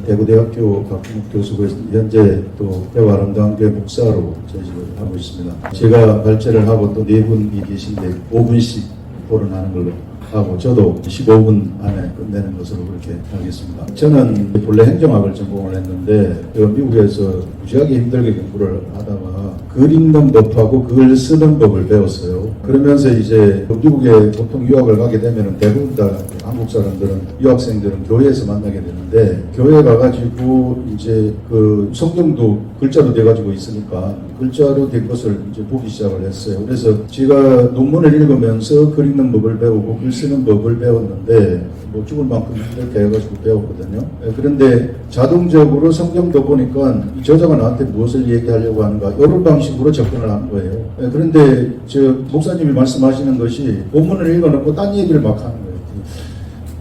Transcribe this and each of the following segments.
대구대학교 박근욱 교수고 현재 또 대화아름다운교회 목사로 재직을 하고 있습니다. 제가 발제를 하고 또 네 분이 계신데 5분씩 토론하는 걸로 하고 저도 15분 안에 끝내는 것으로 그렇게 하겠습니다. 저는 본래 행정학을 전공을 했는데 미국에서 무지하게 힘들게 공부를 하다가 글 읽는 법하고 글 쓰는 법을 배웠어요. 그러면서 이제 미국에 보통 유학을 가게 되면 대부분 다 한국 사람들은 유학생들은 교회에서 만나게 되는데 교회 가가지고 이제 그 성경도 글자로 돼가지고 있으니까 글자로 된 것을 이제 보기 시작을 했어요. 그래서 제가 논문을 읽으면서 글 읽는 법을 배우고 글 쓰는 법을 배웠는데 뭐 죽을 만큼 힘들게 해가지고 배웠거든요. 그런데 자동적으로 성경도 보니까 이 저자가 나한테 무엇을 얘기하려고 하는가 이런 방식으로 접근을 한 거예요. 그런데 저 목사님이 말씀하시는 것이 본문을 읽어놓고 딴 얘기를 막 하는 거예요.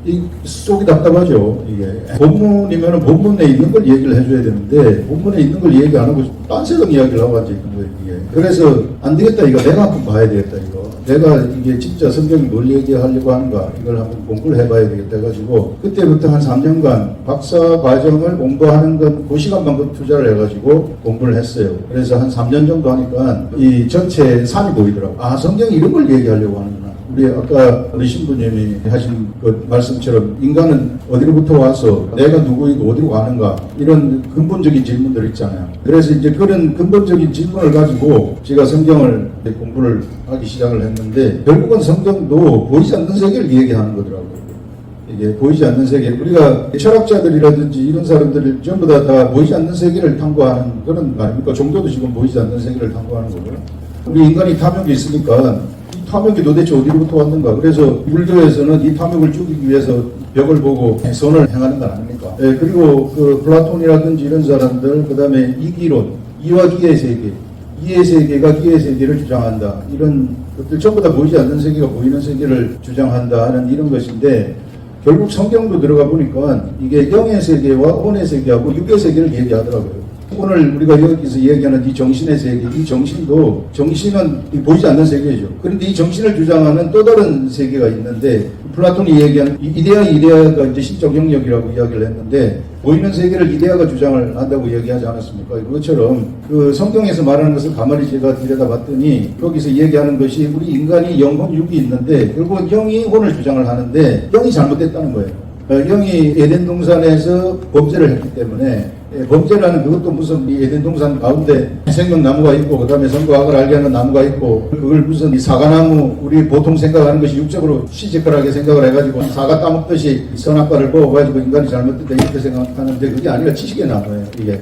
이 속이 답답하죠. 이게 본문이면은 본문에 있는 걸 얘기를 해줘야 되는데 본문에 있는 걸 얘기 안 하고 딴새동 이야기를 하고 앉아 있는 거예요. 이게 그래서 안 되겠다 이거 내가 한번 봐야 되겠다 이거 내가 이게 진짜 성경이 뭘 얘기하려고 하는가 이걸 한번 공부를 해봐야 되겠다 해가지고 그때부터 한 3년간 박사 과정을 공부하는 건 그 시간만큼 투자를 해가지고 공부를 했어요. 그래서 한 3년 정도 하니까 이 전체 산이 보이더라고요. 아 성경이 이런 걸 얘기하려고 하는구나. 우리 아까 우리 신부님이 하신 그 말씀처럼 인간은 어디로부터 와서 내가 누구이고 어디로 가는가 이런 근본적인 질문들 있잖아요. 그래서 이제 그런 근본적인 질문을 가지고 제가 성경을 공부를 하기 시작을 했는데 결국은 성경도 보이지 않는 세계를 얘기하는 거더라고요. 이게 보이지 않는 세계. 우리가 철학자들이라든지 이런 사람들이 전부 다 보이지 않는 세계를 탐구하는 그런 말입니까? 종교도 지금 보이지 않는 세계를 탐구하는 거고요. 우리 인간이 탐욕이 있으니까 탐욕이 도대체 어디로부터 왔는가? 그래서 불교에서는 이 탐욕을 죽이기 위해서 벽을 보고 선을 행하는 건 아닙니까? 예, 그리고 그 플라톤이라든지 이런 사람들, 그 다음에 이기론, 이와 기의 세계, 이의 세계가 기의 세계를 주장한다. 이런 것들 전부 다 보이지 않는 세계가 보이는 세계를 주장한다 하는 이런 것인데 결국 성경도 들어가 보니까 이게 영의 세계와 혼의 세계하고 육의 세계를 얘기하더라고요. 오늘 우리가 여기서 얘기하는 이 정신의 세계, 이 정신도 정신은 보이지 않는 세계죠. 그런데 이 정신을 주장하는 또 다른 세계가 있는데 플라톤이 얘기한 이데아가 이제 신적 영역이라고 이야기를 했는데 보이는 세계를 이데아가 주장을 한다고 얘기하지 않았습니까? 그것처럼 그 성경에서 말하는 것을 가만히 제가 들여다봤더니 거기서 얘기하는 것이 우리 인간이 영혼 육이 있는데 결국은 영이 혼을 주장을 하는데 영이 잘못됐다는 거예요. 영이 에덴 동산에서 범죄를 했기 때문에 범죄라는 그것도 무슨 이 에덴 동산 가운데 생명나무가 있고 그 다음에 선과 악을 알게 하는 나무가 있고 그걸 무슨 이 사과나무 우리 보통 생각하는 것이 육적으로 시지컬하게 생각을 해가지고 사과 따먹듯이 선악과를 먹어가지고 인간이 잘못됐다 이렇게 생각하는데 그게 아니라 지식의 나무예요. 이게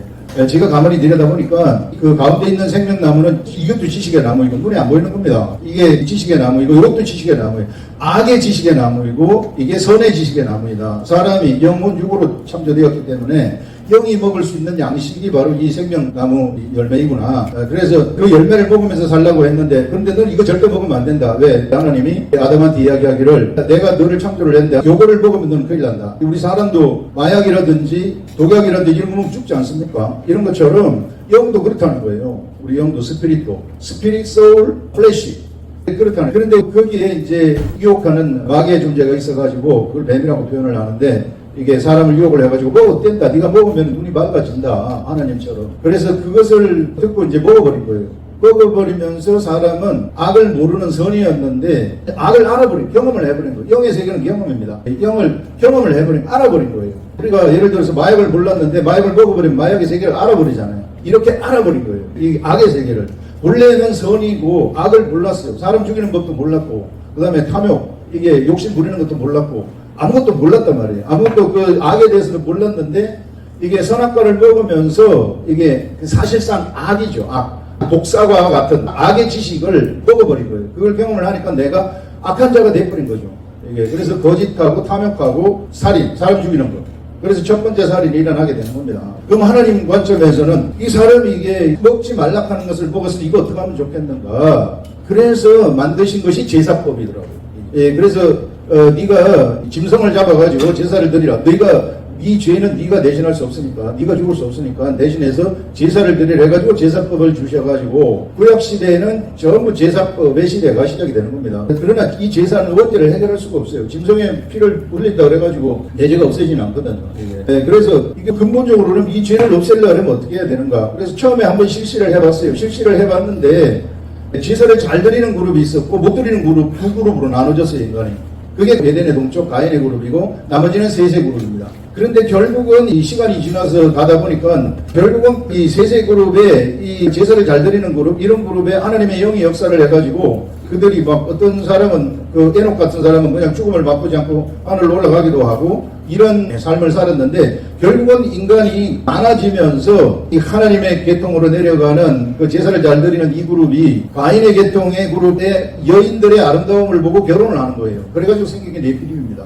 제가 가만히 들여다보니까 그 가운데 있는 생명나무는 이것도 지식의 나무이고 눈에 안 보이는 겁니다. 이게 지식의 나무이고 이것도 지식의 나무예요. 악의 지식의 나무이고 이게 선의 지식의 나무이다. 사람이 영혼 육으로 창조되었기 때문에 영이 먹을 수 있는 양식이 바로 이 생명나무 열매이구나. 그래서 그 열매를 먹으면서 살라고 했는데 그런데 넌 이거 절대 먹으면 안 된다. 왜? 하나님이 아담한테 이야기하기를 내가 너를 창조를 했는데 요거를 먹으면 너는 큰일 난다. 우리 사람도 마약이라든지 독약이라든지 이런 거 먹으면 죽지 않습니까? 이런 것처럼 영도 그렇다는 거예요. 우리 영도 스피릿도. 스피릿, 소울, 플래시. 그렇다는. 그런데 거기에 이제 유혹하는 마귀의 존재가 있어가지고 그걸 뱀이라고 표현을 하는데 이게 사람을 유혹을 해가지고 먹어도 된다. 네가 먹으면 눈이 맑아진다. 하나님처럼. 그래서 그것을 듣고 이제 먹어버린 거예요. 먹어버리면서 사람은 악을 모르는 선이었는데 악을 알아버린 경험을 해버린 거예요. 영의 세계는 경험입니다. 영을 경험을 해버린 알아버린 거예요. 우리가 예를 들어서 마약을 몰랐는데 마약을 먹어버리면 마약의 세계를 알아버리잖아요. 이렇게 알아버린 거예요. 이 악의 세계를. 원래는 선이고 악을 몰랐어요. 사람 죽이는 것도 몰랐고 그 다음에 탐욕 이게 욕심 부리는 것도 몰랐고 아무것도 몰랐단 말이에요. 아무것도 그 악에 대해서는 몰랐는데 이게 선악과를 먹으면서 이게 사실상 악이죠. 악. 독사과 같은 악의 지식을 먹어버린 거예요. 그걸 경험을 하니까 내가 악한 자가 돼버린 거죠. 이게 그래서 거짓하고 탐욕하고 살인, 사람 죽이는 거. 그래서 첫 번째 살인이 일어나게 되는 겁니다. 그럼 하나님 관점에서는 이 사람이 이게 먹지 말라 하는 것을 먹었으니 이거 어떻게 하면 좋겠는가. 그래서 만드신 것이 제사법이더라고요. 예, 그래서 네가 짐승을 잡아가지고 제사를 드리라. 너희가 이 죄는 네가 대신할 수 없으니까, 네가 죽을 수 없으니까 대신해서 제사를 드리려 해가지고 제사법을 주셔가지고 구약시대에는 전부 제사법의 시대가 시작이 되는 겁니다. 그러나 이 제사는 원죄를 해결할 수가 없어요. 짐승의 피를 흘린다 그래가지고 내 죄가 없어지지는 않거든요. 네, 그래서 이게 근본적으로는 이 죄를 없애려면 어떻게 해야 되는가. 그래서 처음에 한번 실시를 해봤어요. 실시를 해봤는데 제사를 잘 드리는 그룹이 있었고 못 드리는 그룹 두 그룹으로 나눠졌어요. 인간이. 그게 베덴의 동쪽 가인의 그룹이고 나머지는 셋의 그룹입니다. 그런데 결국은 이 시간이 지나서 가다 보니까 결국은 이 셋의 그룹에 이 제사를 잘 드리는 그룹, 이런 그룹에 하나님의 영이 역사를 해가지고 그들이 막 어떤 사람은 그 에녹 같은 사람은 그냥 죽음을 맛보지 않고 하늘로 올라가기도 하고 이런 삶을 살았는데 결국은 인간이 많아지면서 이 하나님의 계통으로 내려가는 그 제사를 잘 드리는 이 그룹이 가인의 계통의 그룹의 여인들의 아름다움을 보고 결혼을 하는 거예요. 그래가지고 생긴 게 네피림입니다.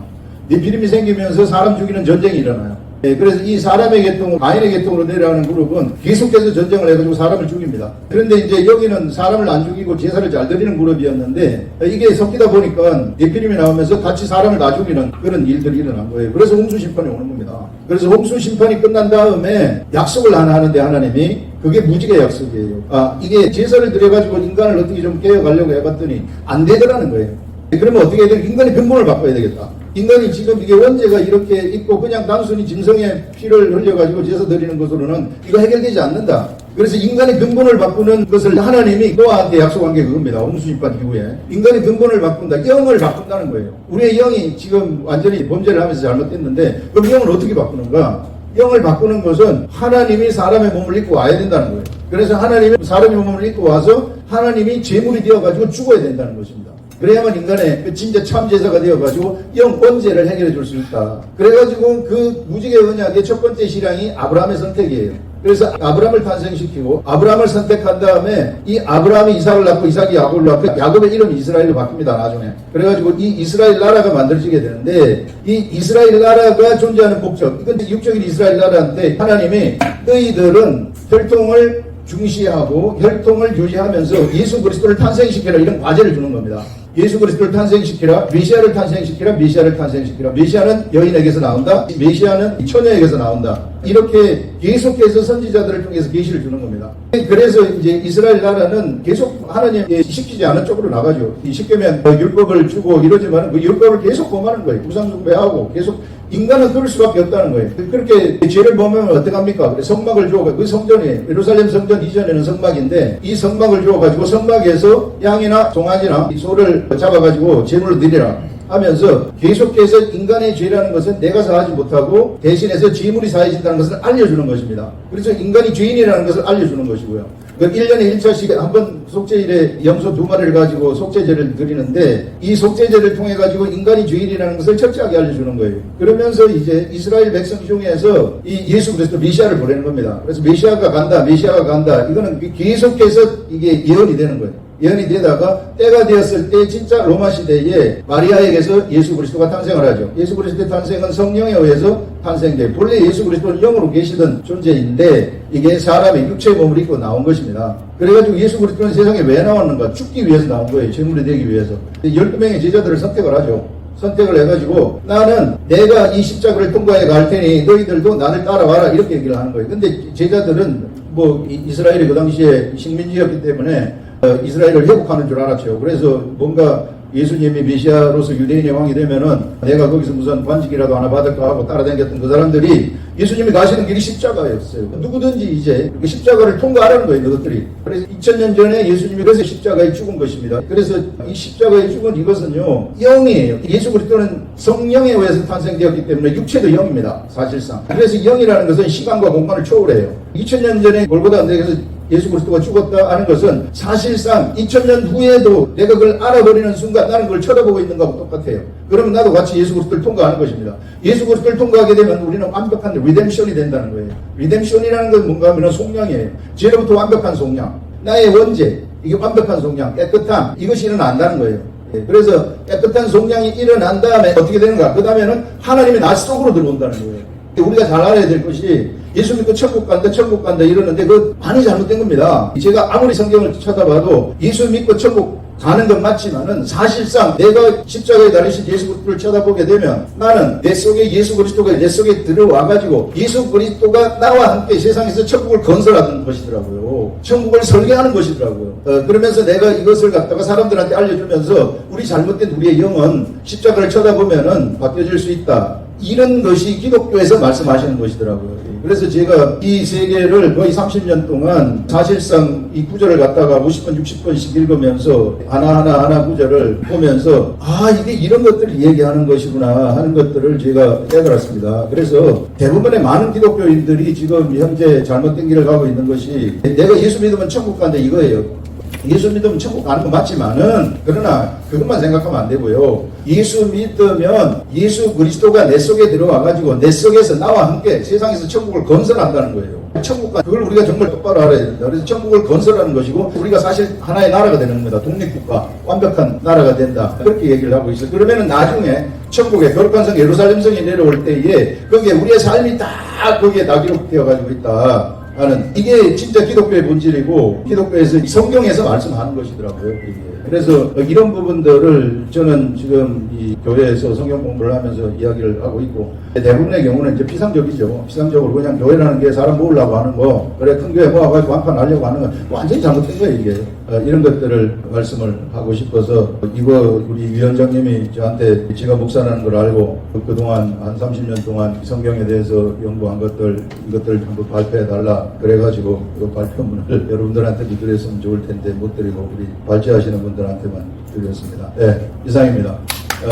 네피림이 생기면서 사람 죽이는 전쟁이 일어나요. 그래서 이 사람의 계통으로, 가인의 계통으로 내려가는 그룹은 계속해서 전쟁을 해가지고 사람을 죽입니다. 그런데 이제 여기는 사람을 안 죽이고 제사를 잘 드리는 그룹이었는데 이게 섞이다 보니까 네피림이 나오면서 같이 사람을 다 죽이는 그런 일들이 일어난 거예요. 그래서 홍수 심판이 오는 겁니다. 그래서 홍수 심판이 끝난 다음에 약속을 하나 하는데 하나님이 그게 무지개 약속이에요. 이게 제사를 드려가지고 인간을 어떻게 좀 깨워가려고 해봤더니 안 되더라는 거예요. 그러면 어떻게 해야 되나? 인간이 근본을 바꿔야 되겠다. 인간이 지금 이게 원죄가 이렇게 있고 그냥 단순히 짐승의 피를 흘려가지고 제사 드리는 것으로는 이거 해결되지 않는다. 그래서 인간의 근본을 바꾸는 것을 하나님이 노아한테 약속한 게 그겁니다. 홍수심판 이후에. 인간의 근본을 바꾼다. 영을 바꾼다는 거예요. 우리의 영이 지금 완전히 범죄를 하면서 잘못됐는데 그럼 영을 어떻게 바꾸는가? 영을 바꾸는 것은 하나님이 사람의 몸을 입고 와야 된다는 거예요. 그래서 하나님이 사람의 몸을 입고 와서 하나님이 제물이 되어가지고 죽어야 된다는 것입니다. 그래야만 인간의 그 진짜 참 제사가 되어가지고 영 원죄를 해결해 줄 수 있다. 그래가지고 그 무지개 언약의 첫 번째 실향이 아브라함의 선택이에요. 그래서 아브라함을 탄생시키고 아브라함을 선택한 다음에 이 아브라함이 이삭을 낳고 이삭이 야곱을 낳고 야곱의 이름이 이스라엘로 바뀝니다. 나중에. 그래가지고 이 이스라엘 나라가 만들어지게 되는데 이 이스라엘 나라가 존재하는 목적, 이건 육적인 이스라엘 나라인데 하나님이 너희들은 혈통을 중시하고 혈통을 유지하면서 예수 그리스도를 탄생시키라 이런 과제를 주는 겁니다. 예수 그리스도를 탄생시키라, 메시아를 탄생시키라, 메시아를 탄생시키라. 메시아는 여인에게서 나온다, 메시아는 처녀에게서 나온다. 이렇게 계속해서 선지자들을 통해서 계시를 주는 겁니다. 그래서 이제 이스라엘 나라는 계속 하나님이 시키지 않은 쪽으로 나가죠. 시키면 율법을 주고 이러지만 그 율법을 계속 범하는 거예요. 우상숭배하고 계속 인간은 그럴 수밖에 없다는 거예요. 그렇게 죄를 범하면 어떡합니까? 성막을 주어가지고, 그 성전이에요. 예루살렘 성전 이전에는 성막인데, 이 성막을 주어가지고 성막에서 양이나 송아지나 소를 잡아가지고 제물로 드리라 하면서 계속해서 인간의 죄라는 것은 내가 사하지 못하고 대신해서 제물이 사해진다는 것을 알려주는 것입니다. 그래서 인간이 죄인이라는 것을 알려주는 것이고요. 1년에 1차씩 한번 속죄일에 염소 2마리를 가지고 속죄제를 드리는데 이 속죄제를 통해 가지고 인간이 죄인이라는 것을 철저하게 알려주는 거예요. 그러면서 이제 이스라엘 백성 중에서 이 예수 그리스도 메시아를 보내는 겁니다. 그래서 메시아가 간다, 메시아가 간다. 이거는 계속해서 이게 예언이 되는 거예요. 예언이 되다가 때가 되었을 때 진짜 로마 시대에 마리아에게서 예수 그리스도가 탄생을 하죠. 예수 그리스도의 탄생은 성령에 의해서 탄생돼요. 본래 예수 그리스도는 영으로 계시던 존재인데 이게 사람의 육체의 몸을 입고 나온 것입니다. 그래가지고 예수 그리스도는 세상에 왜 나왔는가? 죽기 위해서 나온 거예요. 제물이 되기 위해서. 12명의 제자들을 선택을 하죠. 선택을 해가지고 나는 내가 이 십자가를 통과해 갈 테니 너희들도 나를 따라와라 이렇게 얘기를 하는 거예요. 근데 제자들은 뭐 이스라엘이 그 당시에 식민지였기 때문에 이스라엘을 회복하는 줄 알았죠. 그래서 뭔가 예수님이 메시아로서 유대인의 왕이 되면은 내가 거기서 무슨 반직이라도 하나 받을까 하고 따라다녔던 그 사람들이 예수님이 가시는 길이 십자가였어요. 누구든지 이제 십자가를 통과하라는 거예요, 그것들이. 그래서 2000년 전에 예수님이 그래서 십자가에 죽은 것입니다. 그래서 이 십자가에 죽은 이것은요, 영이에요. 예수 그리스도는 성령에 의해서 탄생되었기 때문에 육체도 영입니다, 사실상. 그래서 영이라는 것은 시간과 공간을 초월해요. 2000년 전에 골고다 언덕에서 예수 그리스도가 죽었다 하는 것은 사실상 2000년 후에도 내가 그걸 알아버리는 순간 나는 그걸 쳐다보고 있는 것하고 똑같아요. 그러면 나도 같이 예수 그리스도를 통과하는 것입니다. 예수 그리스도를 통과하게 되면 우리는 완벽한 리뎀션이 된다는 거예요. 리뎀션이라는 건 뭔가 하면 속량이에요. 죄로부터 완벽한 속량. 나의 원죄, 이게 완벽한 속량, 깨끗함, 이것이 일어난다는 거예요. 그래서 깨끗한 속량이 일어난 다음에 어떻게 되는가? 그 다음에는 하나님이 나 속으로 들어온다는 거예요. 우리가 잘 알아야 될 것이 예수 믿고 천국 간다 이러는데 그거 많이 잘못된 겁니다. 제가 아무리 성경을 쳐다봐도 예수 믿고 천국 가는 건 맞지만은 사실상 내가 십자가에 달리신 예수 그리스도를 쳐다보게 되면 나는 내 속에 예수 그리스도가 내 속에 들어와가지고 예수 그리스도가 나와 함께 세상에서 천국을 건설하는 것이더라고요. 천국을 설계하는 것이더라고요. 그러면서 내가 이것을 갖다가 사람들한테 알려주면서 우리 잘못된 우리의 영은 십자가를 쳐다보면은 바뀌어질 수 있다. 이런 것이 기독교에서 말씀하시는 것이더라고요. 그래서 제가 이 세계를 거의 30년 동안 사실상 이 구절을 갖다가 50번, 60번씩 읽으면서 하나 구절을 보면서 이게 이런 것들을 얘기하는 것이구나 하는 것들을 제가 깨달았습니다. 그래서 대부분의 많은 기독교인들이 지금 현재 잘못된 길을 가고 있는 것이 내가 예수 믿으면 천국 간다 이거예요. 예수 믿으면 천국 가는 건 맞지만은 그러나 그것만 생각하면 안 되고요. 예수 믿으면 예수 그리스도가 내 속에 들어와가지고 내 속에서 나와 함께 세상에서 천국을 건설한다는 거예요. 천국과 그걸 우리가 정말 똑바로 알아야 됩니다. 그래서 천국을 건설하는 것이고 우리가 사실 하나의 나라가 되는 겁니다. 독립국가, 완벽한 나라가 된다. 그렇게 얘기를 하고 있어요. 그러면은 나중에 천국에 거룩한 성 예루살렘 성이 내려올 때에 거기에 우리의 삶이 다 거기에 다 기록되어 가지고 있다. 하는 이게 진짜 기독교의 본질이고 기독교에서 성경에서 말씀하는 것이더라고요. 이게. 그래서 이런 부분들을 저는 지금 이 교회에서 성경 공부를 하면서 이야기를 하고 있고 대부분의 경우는 이제 피상적이죠. 피상적으로 그냥 교회라는 게 사람 모으려고 하는 거 그래 큰 교회 모아가지고 한판 하려고 하는 건 완전히 잘못된 거예요 이게. 이런 것들을 말씀을 하고 싶어서 이거 우리 위원장님이 저한테 제가 목사라는 걸 알고 그동안 한 30년 동안 성경에 대해서 연구한 이것들을 전부 발표해달라 그래가지고 그 발표문을 여러분들한테도 드렸으면 좋을 텐데 못 드리고 우리 발제하시는 분들한테만 드렸습니다. 네, 이상입니다.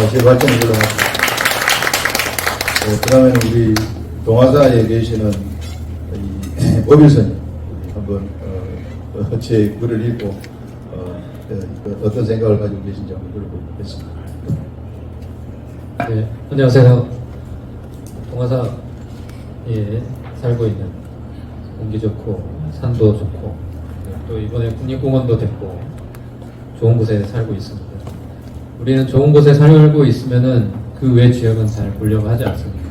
제 발제는 이걸로 마칩니다. 그 다음에는 우리 동화사에 계시는 이 오빌선님 한번 제 글을 읽고 어떤 생각을 가지고 계신지 한번 들어보겠습니다. 네, 안녕하세요. 동화사에 살고 있는 공기 좋고 산도 좋고 또 이번에 국립공원도 됐고 좋은 곳에 살고 있습니다. 우리는 좋은 곳에 살고 있으면은 그 외 지역은 잘 보려고 하지 않습니다.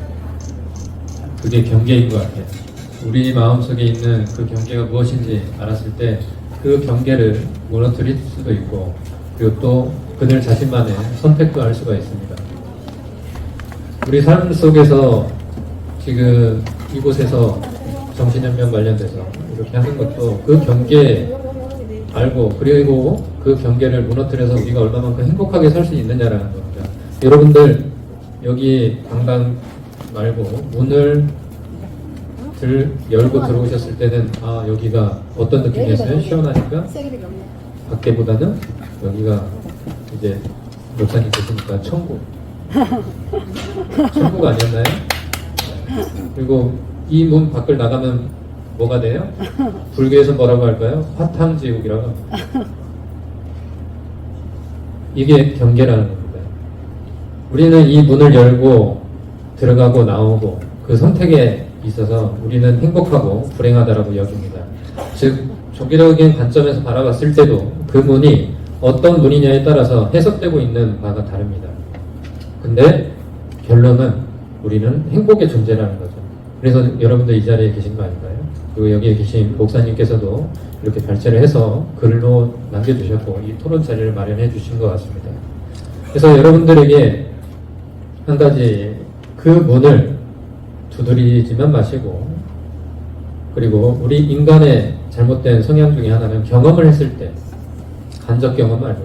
그게 경계인 것 같아요. 우리 마음속에 있는 그 경계가 무엇인지 알았을 때 그 경계를 무너뜨릴 수도 있고 그리고 또 그들 자신만의 선택도 할 수가 있습니다. 우리 삶 속에서 지금 이곳에서 정신연명 관련돼서 이렇게 하는 것도 그 경계 알고 그리고 그 경계를 무너뜨려서 우리가 얼마만큼 행복하게 살 수 있느냐라는 겁니다. 여러분들 여기 강당 말고 문을 열고 들어오셨을 때는 여기가 어떤 느낌이었어요? 시원하니까? 밖에보다는 여기가 이제 목사님 계시니까 천국 아니었나요? 그리고 이 문 밖을 나가면 뭐가 돼요? 불교에서 뭐라고 할까요? 화탕지옥이라고 합니다. 이게 경계라는 겁니다. 우리는 이 문을 열고 들어가고 나오고 그 선택에 있어서 우리는 행복하고 불행하다라고 여깁니다. 즉 종교적인 관점에서 바라봤을 때도 그 문이 어떤 문이냐에 따라서 해석되고 있는 바가 다릅니다. 근데 결론은 우리는 행복의 존재라는 거죠. 그래서 여러분들 이 자리에 계신 거 아닌가요? 그리고 여기에 계신 목사님께서도 이렇게 발제를 해서 글로 남겨주셨고 이 토론 자리를 마련해 주신 것 같습니다. 그래서 여러분들에게 한 가지 그 문을 두드리지만 마시고 그리고 우리 인간의 잘못된 성향 중에 하나는 경험을 했을 때 간접 경험 말고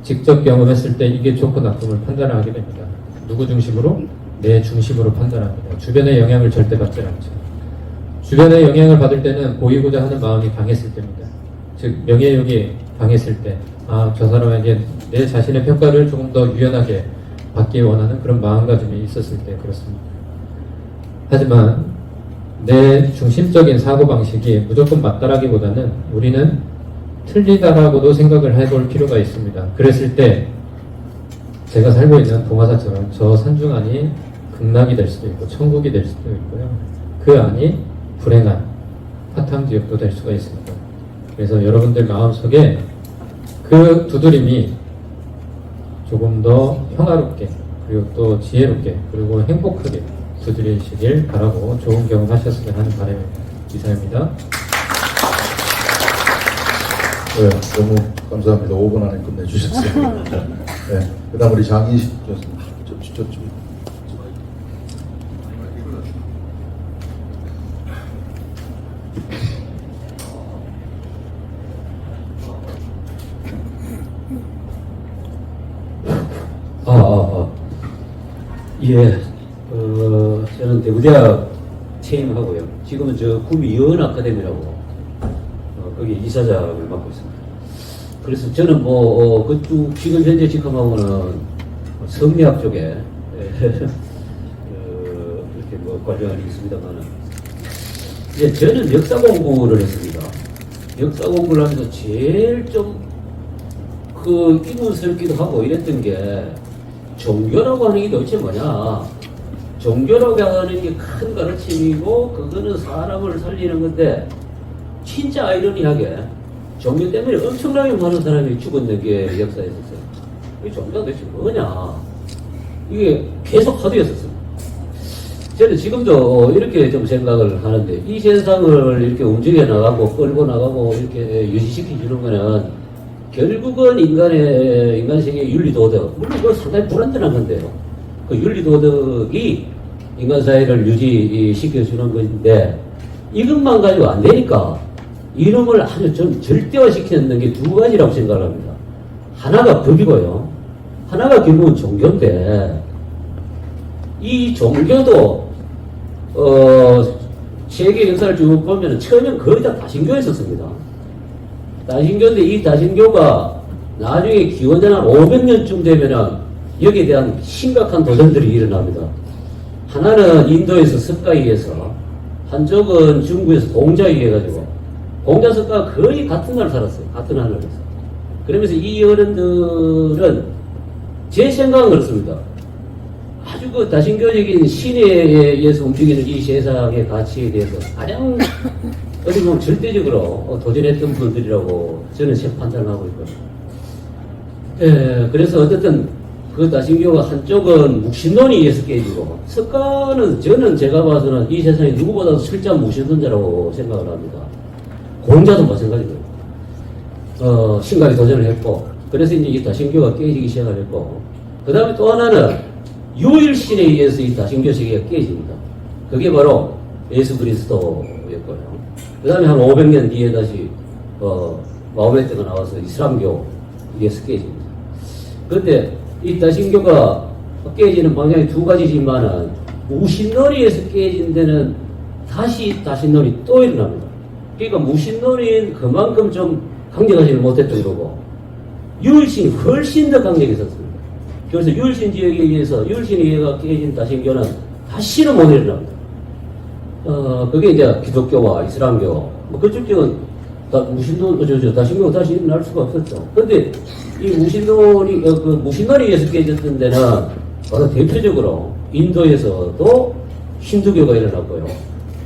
직접 경험했을 때 이게 좋고 나쁨을 판단을 하게 됩니다. 누구 중심으로? 내 중심으로 판단합니다. 주변의 영향을 절대 받지 않죠. 주변의 영향을 받을 때는 보이고자 하는 마음이 강했을 때입니다. 즉 명예욕이 강했을 때 저 사람에게 내 자신의 평가를 조금 더 유연하게 받기 원하는 그런 마음가짐이 있었을 때 그렇습니다. 하지만 내 중심적인 사고방식이 무조건 맞다라기보다는 우리는 틀리다라고도 생각을 해볼 필요가 있습니다. 그랬을 때 제가 살고 있는 동화사처럼 저 산중 안이 극락이 될 수도 있고 천국이 될 수도 있고요. 그 안이 불행한 화탕지옥도 될 수가 있습니다. 그래서 여러분들 마음속에 그 두드림이 조금 더 평화롭게 그리고 또 지혜롭게 그리고 행복하게 두드리시길 바라고 좋은 경험 하셨으면 하는 바람입니다. 이상입니다. 네, 너무 감사합니다. 5분 안에 끝내주셨어요. 네, 그 다음 우리 장희식 교수님. 저쪽. 예, 저는 대구대학 채임하고요. 지금은 저 구미연 아카데미라고 거기 이사장을 맡고 있습니다. 그래서 저는 그쪽 지금 현재 직함하고는 성리학 쪽에 이렇게 관련이 있습니다만은 이제 저는 역사 공부를 했습니다. 역사 공부를 하면서 제일 좀 의문스럽기도 하고 이랬던 게 종교라고 하는 게 도대체 뭐냐? 종교라고 하는 게 큰 가르침이고 그거는 사람을 살리는 건데 진짜 아이러니하게 종교 때문에 엄청나게 많은 사람이 죽었는 게 역사에 있었어요. 이 종교가 도대체 뭐냐? 이게 계속 화두였었어요. 저는 지금도 이렇게 좀 생각을 하는데 이 세상을 이렇게 움직여 나가고 끌고 나가고 이렇게 유지시켜 주는 거는 결국은 인간 세계의 윤리도덕, 물론 그건 상당히 불완전한 건데요. 그 윤리도덕이 인간 사회를 유지시켜주는 건데, 이것만 가지고 안 되니까, 이놈을 아주 좀 절대화시키는 게 두 가지라고 생각을 합니다. 하나가 법이고요. 하나가 결국은 종교인데, 이 종교도, 세계 역사를 쭉 보면 처음엔 거의 다 다신교였었습니다. 다신교인데 이 다신교가 나중에 기원전 한 500년쯤 되면은 여기에 대한 심각한 도전들이 일어납니다. 하나는 인도에서 석가위에서, 한쪽은 중국에서 공자위 해가지고, 공자 석가가 거의 같은 날 살았어요. 같은 하늘에서. 그러면서 이 어른들은 제 생각은 그렇습니다. 아주 다신교적인 신에 의해서 움직이는 이 세상의 가치에 대해서 가장 어디 보면 절대적으로 도전했던 분들이라고 저는 판단하고 있거든요. 예, 그래서 어쨌든 그 다신교가 한쪽은 묵신론에 의해서 깨지고, 석가는 저는 제가 봐서는 이 세상에 누구보다도 철저한 묵신론자라고 생각을 합니다. 공자도 마찬가지고요. 신각에 도전을 했고, 그래서 이제 이 다신교가 깨지기 시작을 했고, 그 다음에 또 하나는 유일신에 의해서 이 다신교 세계가 깨집니다. 그게 바로 예수 그리스도였고요. 그 다음에 한 500년 뒤에 다시, 마호메트가 나와서 이슬람교, 위에서 깨집니다. 그런데 이 다신교가 깨지는 방향이 두 가지지만은, 무신론에서 깨진 데는 다시 다신론이 또 일어납니다. 그러니까 무신론이 그만큼 좀 강력하지 못했던 거고, 유일신이 훨씬 더 강력했었습니다. 그래서 유일신 지역에 의해서, 유일신에 의해서 깨진 다신교는 다시는 못 일어납니다. 그게 이제 기독교와 이슬람교, 그쪽 쪽은 다신교가 다시 일어날 수가 없었죠. 근데 이 무신론에 의해서 깨졌던 데는 바로 대표적으로 인도에서도 힌두교가 일어났고요.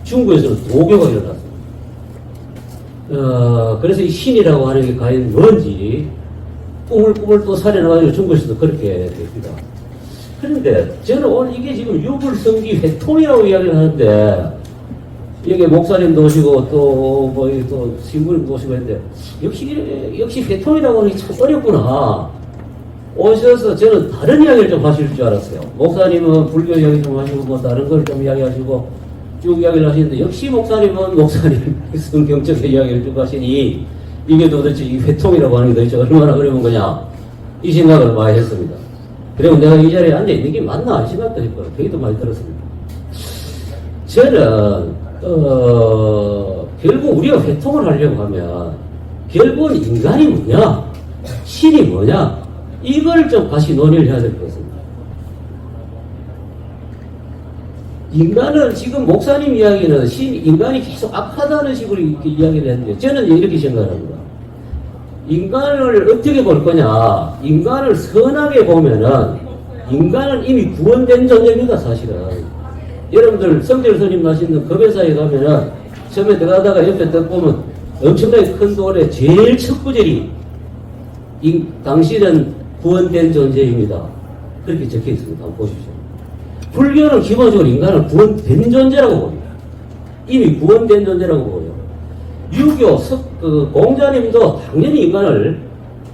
중국에서는 도교가 일어났습니다. 그래서 이 신이라고 하는 게 과연 뭔지 꿈을 또 살려나가지고 중국에서도 그렇게 됩니다. 그런데 저는 오늘 이게 지금 유불성기 회통이라고 이야기를 하는데, 여기 목사님도 오시고 또 신부님도 오시고 했는데, 역시 회통이라고 하는 게 참 어렵구나. 오셔서 저는 다른 이야기를 좀 하실 줄 알았어요. 목사님은 불교 이야기 좀 하시고 다른 걸 좀 이야기하시고 쭉 이야기를 하시는데, 역시 목사님은 목사님 성경적인 이야기를 쭉 하시니 이게 도대체 이 회통이라고 하는 게 도대체 얼마나 어려운 거냐, 이 생각을 많이 했습니다. 그리고 내가 이 자리에 앉아 있는 게 맞나 이 생각도 했고요. 되게도 많이 들었습니다. 저는 결국 우리가 회통을 하려고 하면 결국은 인간이 뭐냐, 신이 뭐냐, 이걸 좀 다시 논의를 해야 될 것 같습니다. 인간은 지금 목사님 이야기는 인간이 계속 악하다는 식으로 이렇게 이야기를 했는데, 저는 이렇게 생각합니다. 인간을 어떻게 볼 거냐, 인간을 선하게 보면은 인간은 이미 구원된 존재입니다. 사실은 여러분들 성질 스님 나시는 급회사에 가면은 처음에 들어가다가 옆에 딱 보면 엄청나게 큰 돌에 제일 첫 구절이 당신은 구원된 존재입니다. 그렇게 적혀 있습니다. 한번 보십시오. 불교는 기본적으로 인간은 구원된 존재라고 봅니다. 이미 구원된 존재라고 보고요. 유교 그 공자님도 당연히 인간을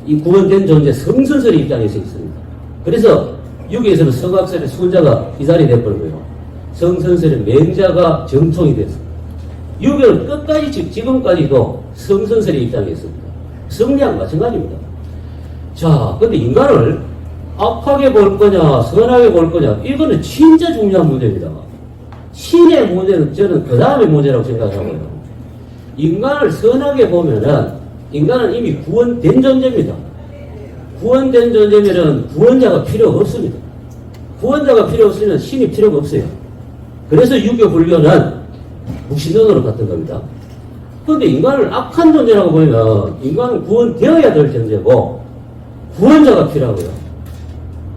이 구원된 존재 성선설의 입장에서 있습니다. 그래서 유교에서는 성악설의 순자가 이 자리에 내버리고요. 성선설의 맹자가 정통이 됐습니다. 유교는 끝까지 지금까지도 성선설의 입장에 있습니다. 성리학 마찬가지입니다. 자, 근데 인간을 악하게 볼 거냐, 선하게 볼 거냐, 이거는 진짜 중요한 문제입니다. 신의 문제는 저는 그 다음에 문제라고 생각하고요. 인간을 선하게 보면은, 인간은 이미 구원된 존재입니다. 구원된 존재면은 구원자가 필요가 없습니다. 구원자가 필요 없으면 신이 필요가 없어요. 그래서 유교 불교는 무신론으로 갔던 겁니다. 그런데 인간을 악한 존재라고 보면 인간은 구원되어야 될 존재고 구원자가 필요하고요.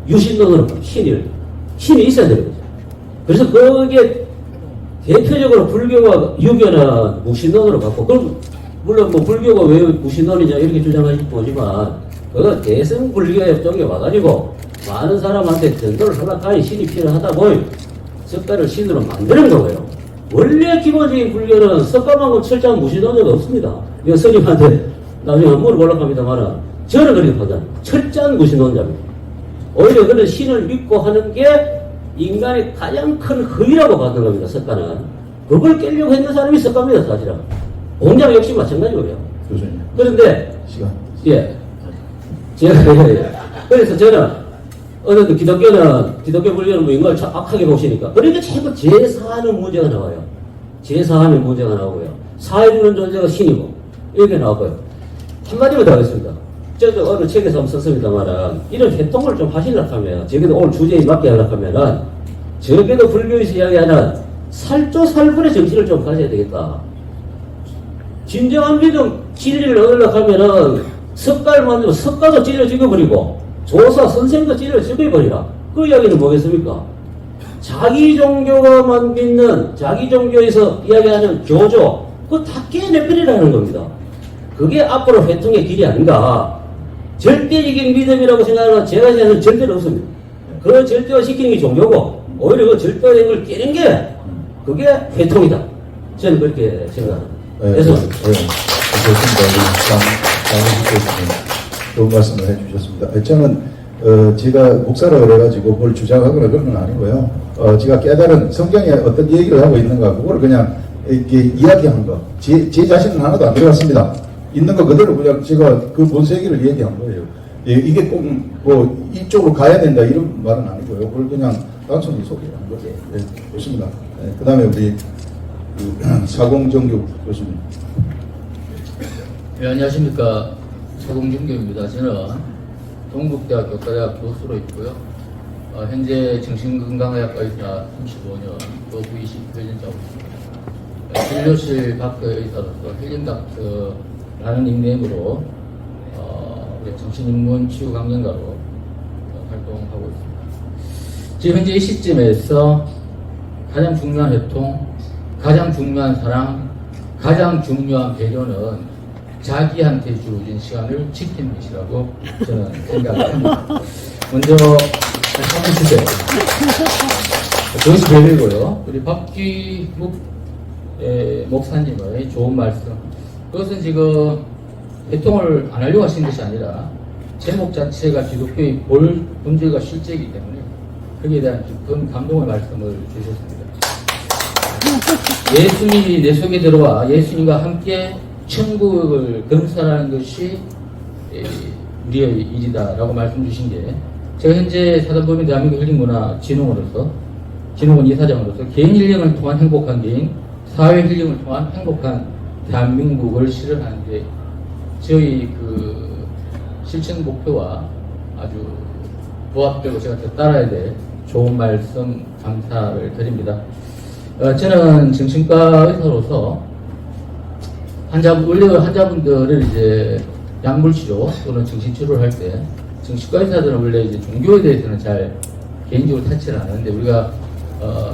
유신론으로 신이 있어야 되는 거죠. 그래서 그게 대표적으로 불교와 유교는 무신론으로 갔고, 그럼 물론 뭐 불교가 왜 무신론이냐 이렇게 주장하실 거지만 그 대승 불교의 쪽에 와가지고 많은 사람한테 전도를 하락하니 신이 필요하다고 석가를 신으로 만드는 거고요. 원래 기본적인 불교는 석가만큼 철저한 무신론자가 없습니다. 이거 스님한테 나중에 물어보려고 합니다만 저는 그렇게 판단합니다. 철저한 무신론자입니다. 오히려 그런 신을 믿고 하는 게 인간의 가장 큰 허위라고 받는 겁니다. 석가는. 그걸 깨려고 했는 사람이 석가입니다. 사실은. 공장 역시 마찬가지고요. 교수님. 그런데 시간. 예. 그래서 저는 어쨌든 기독교 불교는 뭐 인간을 참 악하게 보시니까 그러니까 자꾸 제사하는 문제가 나와요. 제사하는 문제가 나오고요. 사해주는 존재가 신이고 이렇게 나왔고요. 한마디만 더 하겠습니다. 저도 어느 책에서 한번 썼습니다만 이런 회통을 좀 하시려고 하면 저기도 오늘 주제에 맞게 하려고 하면은 저기도 불교에서 이야기하는 살조살분의 정신을 좀 가져야 되겠다. 진정한 믿음 진리를 얻으려고 하면은 석가를 만들면 석가도 찔러 죽여버리고 조사 선생도 찔러 죽여버리라. 그 이야기는 뭐겠습니까? 자기 종교가 믿는 자기 종교에서 이야기하는 교조 그거 다 깨내버리라는 겁니다. 그게 앞으로 회통의 길이 아닌가. 절대적인 믿음이라고 생각하는 제가 생각하는 절대로 없습니다. 그걸 절대화시키는 게 종교고 오히려 그 절대화된 걸 깨는 게 그게 회통이다. 저는 그렇게 생각합니다. 그래서 좋은 말씀을 해주셨습니다. 저는 제가 목사라 그래가지고 뭘 주장하거나 그런 건 아니고요. 제가 깨달은 성경에 어떤 얘기를 하고 있는가 그걸 그냥 이렇게 이야기한 거. 제 자신은 하나도 안 들어갔습니다. 있는 거 그대로 그냥 제가 그 본세계를 얘기한 거예요. 이게 꼭 뭐 이쪽으로 가야 된다 이런 말은 아니고요. 그걸 그냥 단순히 소개한 거죠. 네, 좋습니다. 네, 그 다음에 우리 사공정교 교수님. 네, 안녕하십니까. 사공정교입니다. 저는 동국대학 교과대학 교수로 있고요. 현재 정신건강의학과 의사 35년, 교부 20회전자고 있습니다. 진료실 박사 의사로서 힐링닥터라는 닉네임으로 정신인문 치유 강연가로 활동하고 있습니다. 지금 현재 이 시점에서 가장 중요한 회통, 가장 중요한 사랑, 가장 중요한 배려는 자기한테 주어진 시간을 지키는 것이라고 저는 생각합니다. 먼저 한번 주세요. 그것이 배려고요. 우리 박기묵 목사님의 좋은 말씀. 그것은 지금 회통을 안 하려고 하신 것이 아니라 제목 자체가 기독교의 볼 문제가 실제이기 때문에 거기에 대한 깊은 감동의 말씀을 주셨습니다. 예수님이 내 속에 들어와 예수님과 함께 천국을 건설하는 것이 우리의 일이다라고 말씀 주신 게 제가 현재 사단법인 대한민국 힐링문화 진흥원 이사장으로서 개인 힐링을 통한 행복한 개인, 사회 힐링을 통한 행복한 대한민국을 실현하는데 저희 그 실천 목표와 아주 부합되고 제가 더 따라야 될 좋은 말씀 감사를 드립니다. 저는 정신과 의사로서 원래 환자분들을 이제 약물치료 또는 정신치료를 할 때 정신과 의사들은 원래 이제 종교에 대해서는 잘 개인적으로 타치를 안 하는데 우리가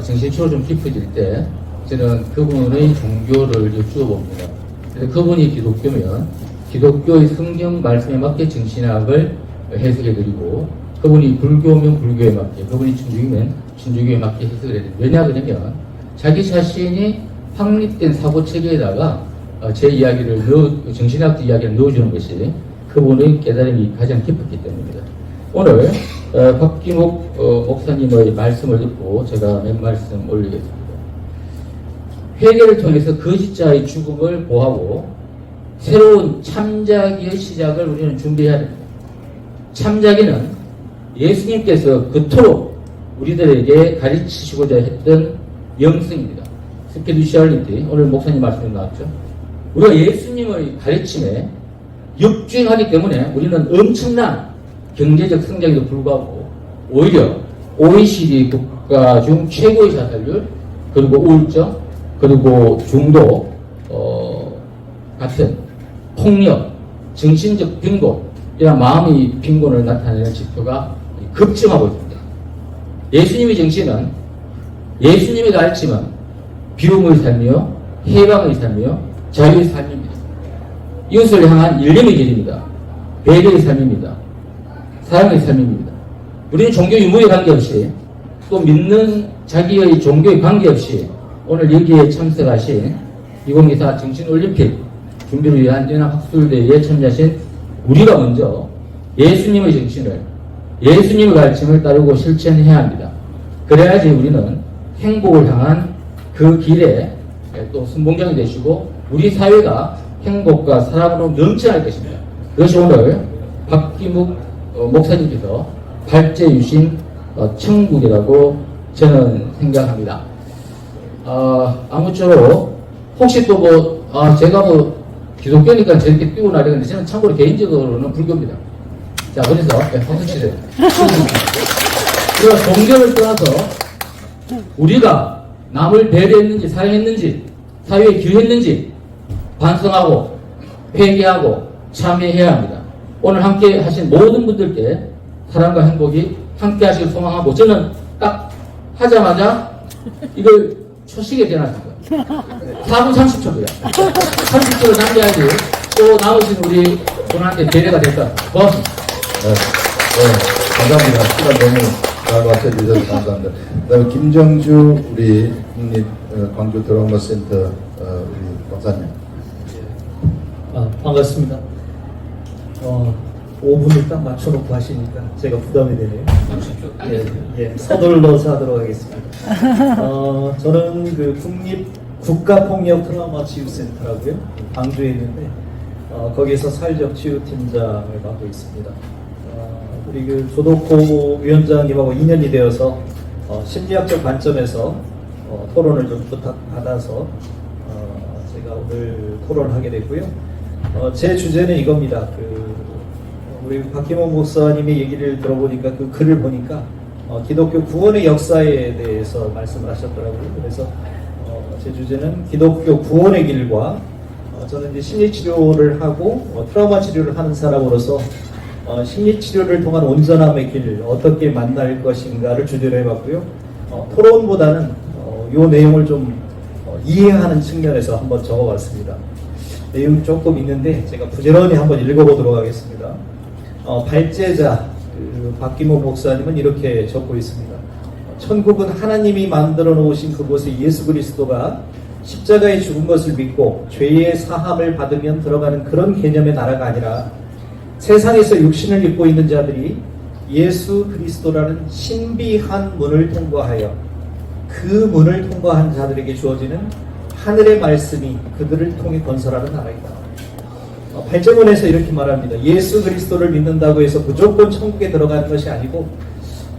정신치료 좀 깊어질 때 저는 그분의 종교를 여쭈어봅니다. 그래서 그분이 기독교면 기독교의 성경 말씀에 맞게 정신학을 해석해드리고 그분이 불교면 불교에 맞게 그분이 천주교면 천주교에 맞게 해석을 해야 됩니다. 왜냐 그러면 자기 자신이 확립된 사고체계에다가 제 이야기를 정신학적 이야기를 넣어주는 것이 그분의 깨달음이 가장 깊었기 때문입니다. 오늘 박기묵 목사님의 말씀을 듣고 제가 몇 말씀 올리겠습니다. 회개를 통해서 거짓자의 죽음을 보하고 새로운 참자기의 시작을 우리는 준비해야 됩니다. 참자기는 예수님께서 그토록 우리들에게 가르치시고자 했던 영성입니다. 스피리추얼리티, 오늘 목사님 말씀에 나왔죠. 우리가 예수님의 가르침에 역주행하기 때문에 우리는 엄청난 경제적 성장에도 불구하고 오히려 OECD 국가 중 최고의 자살률, 그리고 우울증, 그리고 중독 같은 폭력, 정신적 빈곤, 이런 마음의 빈곤을 나타내는 지표가 급증하고 있습니다. 예수님의 정신은, 예수님의 가르침은 비움의 삶이요, 해방의 삶이요, 자유의 삶입니다. 이웃을 향한 일념의 길입니다. 배려의 삶입니다. 사랑의 삶입니다. 우리는 종교 유무에 관계없이, 또 믿는 자기의 종교에 관계없이 오늘 여기에 참석하신 2024 정신올림픽 준비를 위한 연합학술대회에 참여하신 우리가 먼저 예수님의 정신을, 예수님의 가르침을 따르고 실천해야 합니다. 그래야지 우리는 행복을 향한 그 길에 또 선봉장이 되시고 우리 사회가 행복과 사랑으로 넘쳐날 것입니다. 그것이 오늘 박기묵 목사님께서 발제해 주신 천국이라고 저는 생각합니다. 아무쪼록 혹시 또 제가 기독교니까 저렇게 뛰고 나르는데 저는 참고로 개인적으로는 불교입니다. 자, 그래서 박수 치세요. 우리가 종교를 떠나서 우리가 남을 배려했는지 사랑했는지 사회에 기여했는지 반성하고 회개하고 참여해야 합니다. 오늘 함께 하신 모든 분들께 사랑과 행복이 함께 하시길 소망하고, 저는 딱 하자마자 이걸 초식에 대놨습니다. 4분 30초입니다. 30초를 남겨야지 또 나오신 우리 분한테 배려가 될 것 같아요. 고맙습니다. 감사합니다. 시간 너무 잘 맞춰주셔서 감사합니다. 그다음에 김정주 우리 국립 광주 드라마 센터 우리 박사님. 반갑습니다. 5분을 딱 맞춰놓고 하시니까 제가 부담이 되네요. 서둘러서 하도록 하겠습니다. 저는 그 국립 국가폭력 트라우마 치유센터라고요. 광주에 있는데 거기에서 사회적 치유팀장을 맡고 있습니다. 우리 그 조덕호 위원장님하고 인연이 되어서 심리학적 관점에서 토론을 좀 부탁받아서 제가 오늘 토론을 하게 됐고요. 제 주제는 이겁니다. 우리 박기묵 목사님의 얘기를 들어보니까 그 글을 보니까 기독교 구원의 역사에 대해서 말씀을 하셨더라고요. 그래서 제 주제는 기독교 구원의 길과 저는 이제 심리치료를 하고 트라우마 치료를 하는 사람으로서 심리치료를 통한 온전함의 길 어떻게 만날 것인가를 주제로 해봤고요. 토론보다는 이 내용을 좀 이해하는 측면에서 한번 적어봤습니다. 내용이 조금 있는데 제가 부지런히 한번 읽어보도록 하겠습니다. 발제자 박기묵 목사님은 이렇게 적고 있습니다. 천국은 하나님이 만들어 놓으신 그곳에 예수 그리스도가 십자가에 죽은 것을 믿고 죄의 사함을 받으면 들어가는 그런 개념의 나라가 아니라 세상에서 육신을 입고 있는 자들이 예수 그리스도라는 신비한 문을 통과하여 그 문을 통과한 자들에게 주어지는 하늘의 말씀이 그들을 통해 건설하는 나라이다. 8절문에서 이렇게 말합니다. 예수 그리스도를 믿는다고 해서 무조건 천국에 들어가는 것이 아니고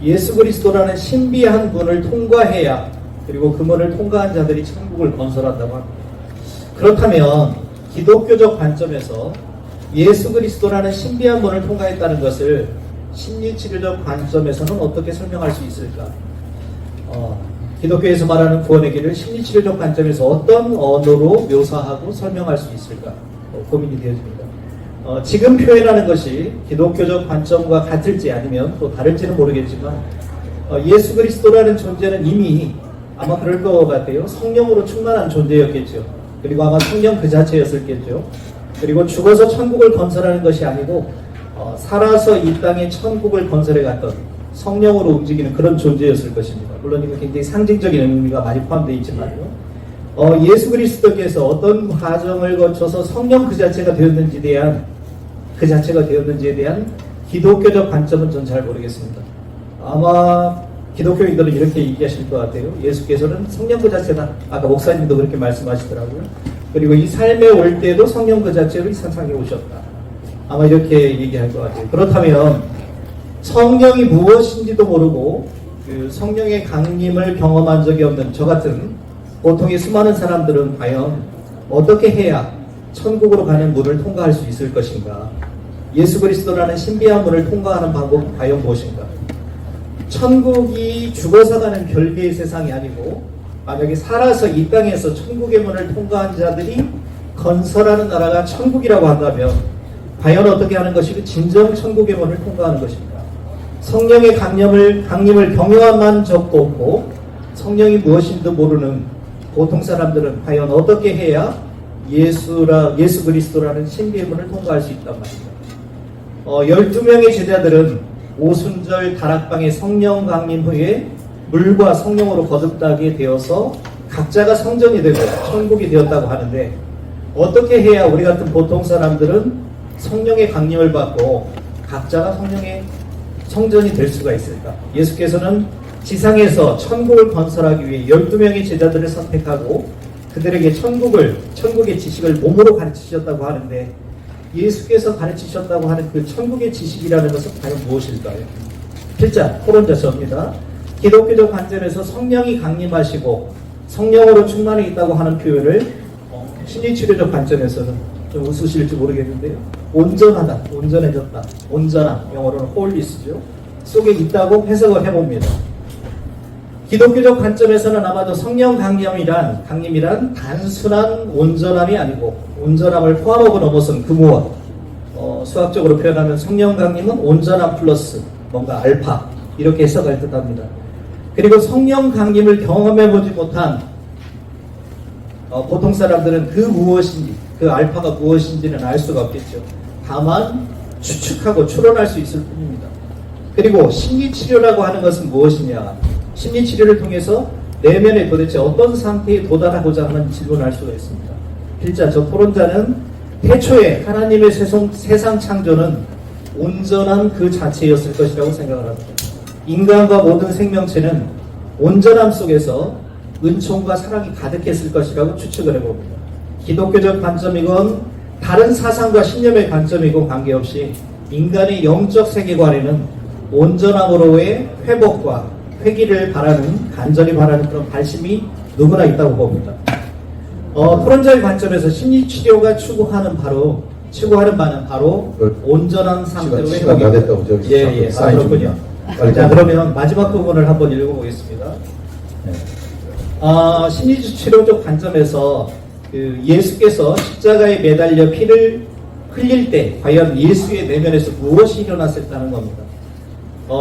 예수 그리스도라는 신비한 문을 통과해야, 그리고 그 문을 통과한 자들이 천국을 건설한다고 합니다. 그렇다면 기독교적 관점에서 예수 그리스도라는 신비한 문을 통과했다는 것을 심리치료적 관점에서는 어떻게 설명할 수 있을까? 기독교에서 말하는 구원의 길을 심리치료적 관점에서 어떤 언어로 묘사하고 설명할 수 있을까? 고민이 되어집니다. 지금 표현하는 것이 기독교적 관점과 같을지 아니면 또 다를지는 모르겠지만 예수 그리스도라는 존재는 이미 아마 그럴 것 같아요. 성령으로 충만한 존재였겠죠. 그리고 아마 성령 그 자체였을겠죠. 그리고 죽어서 천국을 건설하는 것이 아니고 살아서 이 땅에 천국을 건설해 갔던 성령으로 움직이는 그런 존재였을 것입니다. 물론 이거 굉장히 상징적인 의미가 많이 포함되어 있지만요. 예수 그리스도께서 어떤 과정을 거쳐서 성령 그 자체가 되었는지에 대한 기독교적 관점은 전 잘 모르겠습니다. 아마 기독교인들은 이렇게 얘기하실 것 같아요. 예수께서는 성령 그 자체다. 아까 목사님도 그렇게 말씀하시더라고요. 그리고 이 삶에 올 때도 성령 그 자체로 이 세상에 오셨다. 아마 이렇게 얘기할 것 같아요. 그렇다면 성령이 무엇인지도 모르고 그 성령의 강림을 경험한 적이 없는 저 같은 보통의 수많은 사람들은 과연 어떻게 해야 천국으로 가는 문을 통과할 수 있을 것인가? 예수 그리스도라는 신비한 문을 통과하는 방법은 과연 무엇인가? 천국이 죽어서 가는 별개의 세상이 아니고 만약에 살아서 이 땅에서 천국의 문을 통과한 자들이 건설하는 나라가 천국이라고 한다면 과연 어떻게 하는 것이 그 진정 천국의 문을 통과하는 것입니까? 성령의 강림을 경험한 적도 없고 성령이 무엇인지도 모르는 보통 사람들은 과연 어떻게 해야 예수 그리스도라는 신비의 문을 통과할 수 있단 말입니다. 12명의 제자들은 오순절 다락방의 성령 강림 후에 물과 성령으로 거듭나게 되어서 각자가 성전이 되고 천국이 되었다고 하는데 어떻게 해야 우리 같은 보통 사람들은 성령의 강림을 받고 각자가 성령의 성전이 될 수가 있을까? 예수께서는 지상에서 천국을 건설하기 위해 12명의 제자들을 선택하고 그들에게 천국의 지식을 몸으로 가르치셨다고 하는데 예수께서 가르치셨다고 하는 그 천국의 지식이라는 것은 과연 무엇일까요? 필자, 토론자 저입니다. 기독교적 관점에서 성령이 강림하시고 성령으로 충만해 있다고 하는 표현을 심리치료적 관점에서는 좀 웃으실지 모르겠는데요. 온전하다, 온전해졌다, 온전함, 영어로는 홀리스죠. 속에 있다고 해석을 해봅니다. 기독교적 관점에서는 아마도 성령 강림이란 단순한 온전함이 아니고 온전함을 포함하고 넘어선 그 무엇, 수학적으로 표현하면 성령 강림은 온전함 플러스 뭔가 알파 이렇게 해석할 듯합니다. 그리고 성령 강림을 경험해보지 못한 보통 사람들은 그 무엇인지, 그 알파가 무엇인지는 알 수가 없겠죠. 다만 추측하고 추론할 수 있을 뿐입니다. 그리고 심리치료라고 하는 것은 무엇이냐? 심리치료를 통해서 내면에 도대체 어떤 상태에 도달하고자 하는 질문을 할 수가 있습니다. 필자, 저 토론자는 태초에 하나님의 세상 창조는 온전한 그 자체였을 것이라고 생각을 합니다. 인간과 모든 생명체는 온전함 속에서 은총과 사랑이 가득했을 것이라고 추측을 해봅니다. 기독교적 관점이건 다른 사상과 신념의 관점이건 관계없이 인간의 영적 세계관에는 온전함으로의 회복과 회기를 간절히 바라는 그런 발심이 누구나 있다고 봅니다. 토론자의 관점에서 심리치료가 추구하는 바는 바로 온전한 상태로 시간 다 됐다고 저기 사인 그렇군요. 빨리 자, 그러면 마지막 부분을 한번 읽어보겠습니다. 심리치료적 관점에서 예수께서 십자가에 매달려 피를 흘릴 때 과연 예수의 내면에서 무엇이 일어났을까는 겁니다.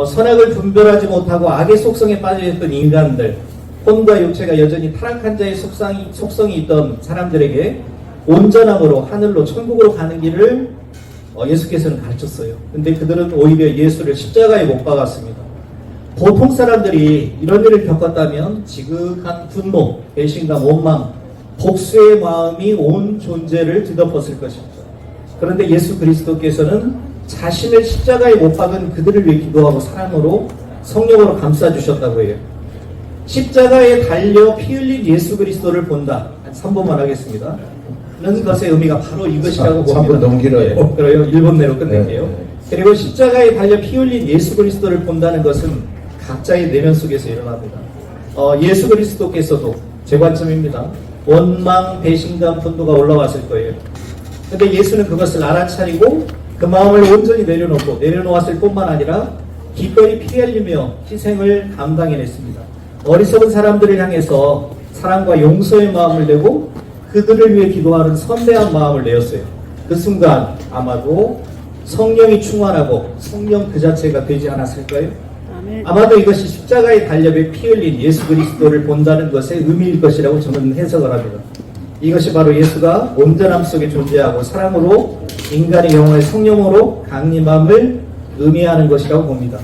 선악을 분별하지 못하고 악의 속성에 빠져있던 인간들, 혼과 육체가 여전히 타락한 자의 속성이 있던 사람들에게 온전함으로 하늘로 천국으로 가는 길을 예수께서는 가르쳤어요. 근데 그들은 오히려 예수를 십자가에 못 박았습니다. 보통 사람들이 이런 일을 겪었다면 지극한 분노, 배신감, 원망, 복수의 마음이 온 존재를 뒤덮었을 것입니다. 그런데 예수 그리스도께서는 자신을 십자가에 못 박은 그들을 위해 기도하고 사랑으로 성령으로 감싸주셨다고 해요. 십자가에 달려 피 흘린 예수 그리스도를 본다. 한 3분만 하겠습니다. 는 것의 의미가 바로 이것이라고 봅니다. 3분 너무 길어요. 그래요. 1분 내로 끝낼게요. 그리고 십자가에 달려 피 흘린 예수 그리스도를 본다는 것은 각자의 내면 속에서 일어납니다. 예수 그리스도께서도 제 관점입니다. 원망, 배신감, 분노가 올라왔을 거예요. 근데 예수는 그것을 알아차리고 그 마음을 온전히 내려놓았을 뿐만 아니라 기꺼이 피 흘리며 희생을 감당해냈습니다. 어리석은 사람들을 향해서 사랑과 용서의 마음을 내고 그들을 위해 기도하는 선대한 마음을 내었어요. 그 순간 아마도 성령이 충만하고 성령 그 자체가 되지 않았을까요? 아마도 이것이 십자가에 달려 피 흘린 예수 그리스도를 본다는 것의 의미일 것이라고 저는 해석을 합니다. 이것이 바로 예수가 온전함 속에 존재하고 사랑으로 인간의 영혼의 성령으로 강림함을 의미하는 것이라고 봅니다.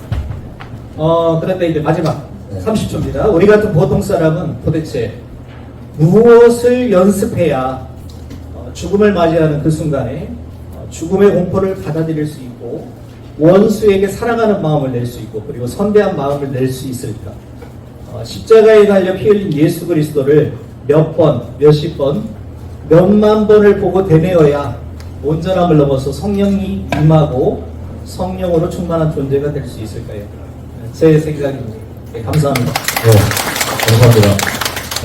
그런데 이제 마지막 30초입니다. 우리 같은 보통 사람은 도대체 무엇을 연습해야 죽음을 맞이하는 그 순간에 죽음의 공포를 받아들일 수 있고 원수에게 사랑하는 마음을 낼 수 있고 그리고 선대한 마음을 낼 수 있을까? 십자가에 달려 피 흘린 예수 그리스도를 몇 번, 몇십 번, 몇만 번을 보고 되뇌어야 온전함을 넘어서 성령이 임하고 성령으로 충만한 존재가 될 수 있을까요? 제 생각입니다. 네, 감사합니다. 네, 감사합니다.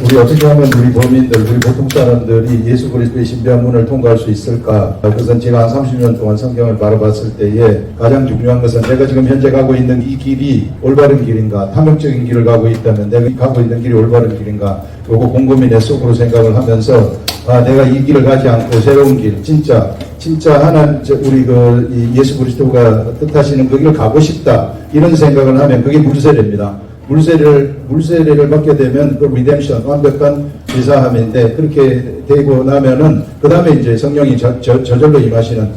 우리 어떻게 하면 우리 범인들, 우리 보통 사람들이 예수 그리스도의 신비한 문을 통과할 수 있을까? 그것은 제가 한 30년 동안 성경을 바라봤을 때에 가장 중요한 것은 내가 지금 현재 가고 있는 이 길이 올바른 길인가? 탐욕적인 길을 가고 있다면 내가 가고 있는 길이 올바른 길인가? 요거 곰곰이 내 속으로 생각을 하면서 내가 이 길을 가지 않고 새로운 길, 진짜 하나님, 우리 이 예수 그리스도가 뜻하시는 그 길을 가고 싶다. 이런 생각을 하면 그게 물세례입니다. 물세례를 받게 되면 그 리뎀션, 완벽한 제사함인데 그렇게 되고 나면은 그 다음에 이제 성령이 저절로 임하시는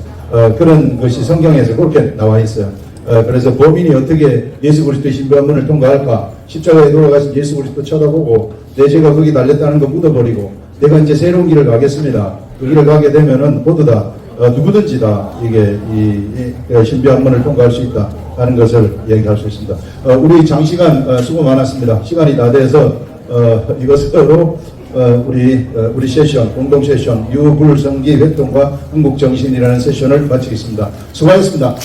그런 것이 성경에서 그렇게 나와 있어요. 그래서 범인이 어떻게 예수 그리스도의 신비한 문을 통과할까? 십자가에 돌아가신 예수 그리스도 쳐다보고 내 죄가 거기 달렸다는 거 묻어버리고 내가 이제 새로운 길을 가겠습니다. 그 길을 가게 되면은 모두 다 누구든지 다 이게 이 신비한 문을 통과할 수 있다 하는 것을 얘기할 수 있습니다. 우리 장시간 수고 많았습니다. 시간이 다 돼서 이것으로 우리 세션, 공동 세션 유불성기 회통과 한국정신이라는 세션을 마치겠습니다. 수고하셨습니다.